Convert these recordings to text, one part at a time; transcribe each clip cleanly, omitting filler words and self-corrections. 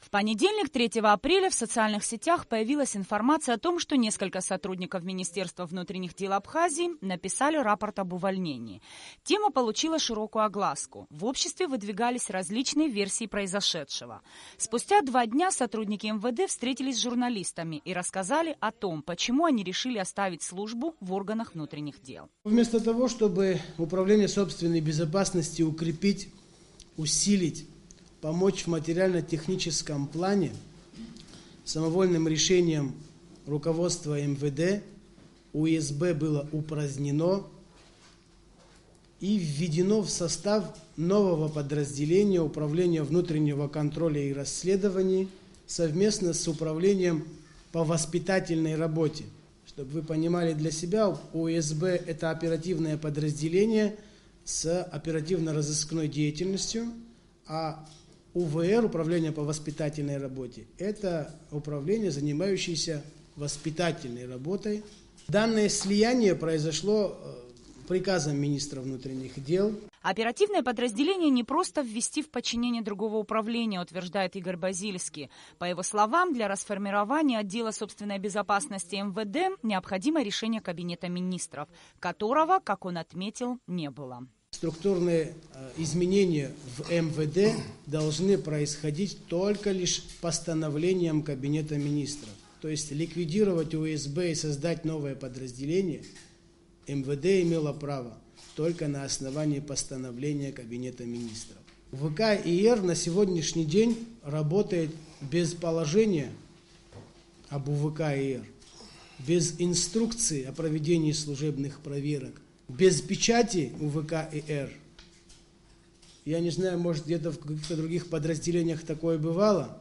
В понедельник, 3 апреля, в социальных сетях появилась информация о том, что несколько сотрудников Министерства внутренних дел Абхазии написали рапорт об увольнении. Тема получила широкую огласку. В обществе выдвигались различные версии произошедшего. Спустя 2 дня сотрудники МВД встретились с журналистами и рассказали о том, почему они решили оставить службу в органах внутренних дел. Вместо того, чтобы управление собственной безопасности укрепить, усилить, помочь в материально-техническом плане, самовольным решением руководства МВД УСБ было упразднено и введено в состав нового подразделения Управления внутреннего контроля и расследований совместно с Управлением по воспитательной работе. Чтобы вы понимали для себя, УСБ – это оперативное подразделение с оперативно-розыскной деятельностью, а УВР, Управление по воспитательной работе, это управление, занимающееся воспитательной работой. Данное слияние произошло приказом министра внутренних дел. Оперативное подразделение не просто ввести в подчинение другого управления, утверждает Игорь Базильский. По его словам, для расформирования отдела собственной безопасности МВД необходимо решение Кабинета министров, которого, как он отметил, не было. Структурные изменения в МВД должны происходить только лишь постановлением Кабинета министров. То есть ликвидировать УСБ и создать новое подразделение МВД имело право только на основании постановления Кабинета министров. ВК ИР на сегодняшний день работает без положения об УВК ИР, без инструкции о проведении служебных проверок, без печати УВК ИР. Я не знаю, может где-то в каких-то других подразделениях такое бывало.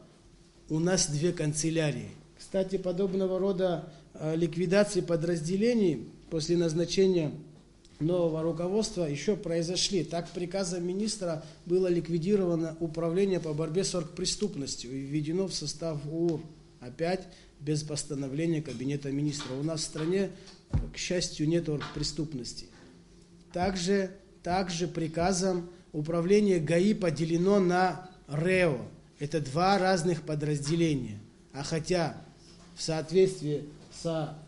У нас 2 канцелярии. Кстати, подобного рода ликвидации подразделений после назначения нового руководства еще произошли. Так, приказом министра было ликвидировано Управление по борьбе с оргпреступностью и введено в состав УР. Опять без постановления Кабинета министров. У нас в стране, к счастью, нет оргпреступности. Также приказом управление ГАИ поделено на РЭО. Это 2 разных подразделения. А хотя в соответствии со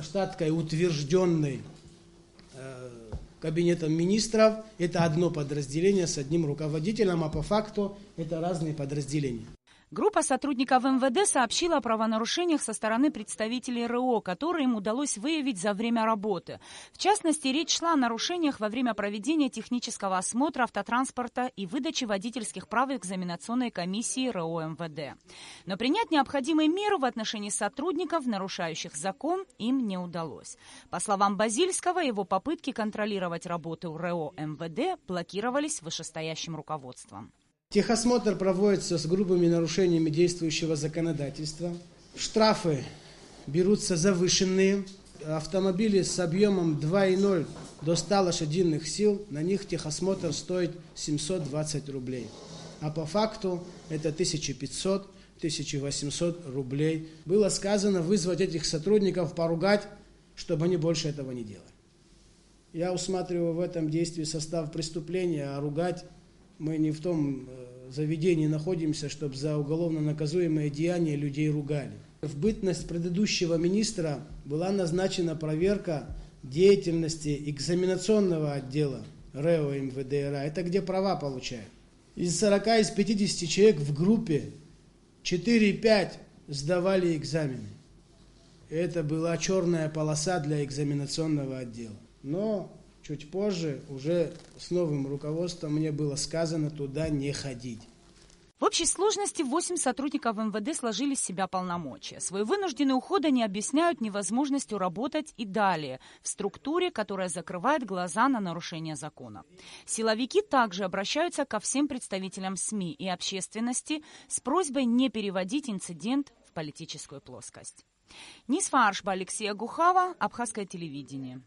штаткой, утвержденной Кабинетом министров, это одно подразделение с одним руководителем, а по факту это разные подразделения. Группа сотрудников МВД сообщила о правонарушениях со стороны представителей РО, которые им удалось выявить за время работы. В частности, речь шла о нарушениях во время проведения технического осмотра автотранспорта и выдачи водительских прав экзаменационной комиссии РО МВД. Но принять необходимые меры в отношении сотрудников, нарушающих закон, им не удалось. По словам Базильского, его попытки контролировать работу РО МВД блокировались вышестоящим руководством. Техосмотр проводится с грубыми нарушениями действующего законодательства. Штрафы берутся завышенные. Автомобили с объемом 2,0 до 100 лошадиных сил, на них техосмотр стоит 720 рублей. А по факту это 1500-1800 рублей. Было сказано вызвать этих сотрудников, поругать, чтобы они больше этого не делали. Я усматриваю в этом действии состав преступления, а ругать мы не в том заведении находимся, чтобы за уголовно наказуемые деяния людей ругали. В бытность предыдущего министра была назначена проверка деятельности экзаменационного отдела РЭО МВД РА. Это где права получают. Из 40, из 50 человек в группе 4-5 сдавали экзамены. Это была черная полоса для экзаменационного отдела. Но чуть позже, уже с новым руководством, мне было сказано туда не ходить. В общей сложности 8 сотрудников МВД сложили с себя полномочия. Свой вынужденный уход они объясняют невозможностью работать и далее в структуре, которая закрывает глаза на нарушение закона. Силовики также обращаются ко всем представителям СМИ и общественности с просьбой не переводить инцидент в политическую плоскость. Нисфа Аршба, Алексея Гухава, Абхазское телевидение.